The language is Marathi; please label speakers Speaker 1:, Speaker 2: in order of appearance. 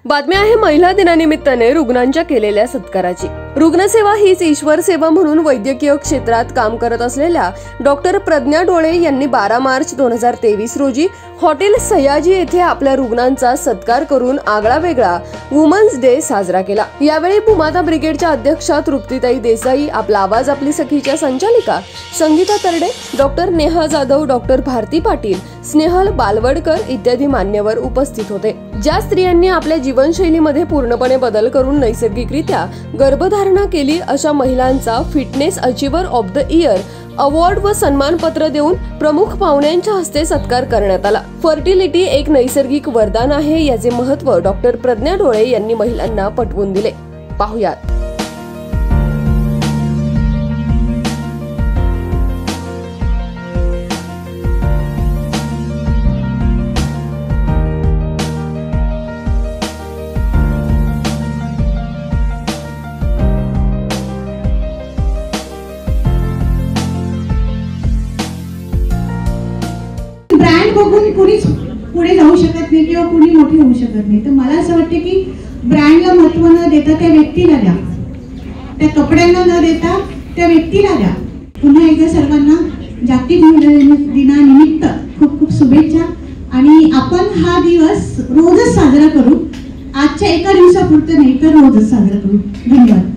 Speaker 1: बातमी आहे महिला दिनानिमित्ताने रुग्णांच्या केलेल्या सत्काराची। रुग्णसेवा हीच ईश्वर सेवा म्हणून वैद्यकीय क्षेत्रात काम करत असलेल्या डॉक्टर प्रज्ञा डोळे यांनी 12 मार्च 2023 रोजी हॉटेल सयाजी येथे आपल्या रुग्णांचा सत्कार करून आगळा वेगळा वुमन्स डे साजरा केला। यावेळी भूमाता ब्रिगेडच्या अध्यक्षा तृप्तीताई देसाई, आपला आवाज आपली सखीच्या संचालिका संगीता तरडे, डॉक्टर नेहा जाधव, डॉक्टर भारती पाटील, स्नेहल बालवडकर इत्यादी मान्यवर उपस्थित होते। ज्या स्त्रियांनी आपल्या जीवनशैलीमध्ये पूर्णपणे बदल करून नैसर्गिकरित्या गर्भधारणा केली अशा महिलांचा fitness achiever of the year award व सन्मानपत्र देऊन प्रमुख पाहुण्यांच्या हस्ते सत्कार करण्यात आला। फर्टिलिटी एक नैसर्गिक वरदान आहे याचे महत्त्व डॉक्टर प्रज्ञा डोळे यांनी महिलांना पटवून दिले। पाहुयात।
Speaker 2: ब्रँड बघून कुणीच पुढे जाऊ शकत नाही किंवा कुणी मोठी होऊ शकत नाही। तर मला असं वाटतं की ब्रँडला महत्त्व न देता त्या व्यक्तीला द्या, त्या कपड्यांना न देता त्या व्यक्तीला द्या। पुन्हा एकदा सर्वांना जागतिक महिला दिनानिमित्त खूप खूप शुभेच्छा। आणि आपण हा दिवस रोजच साजरा करू, आजच्या एका दिवसापुरतं नाही तर रोजच साजरा करू। धन्यवाद।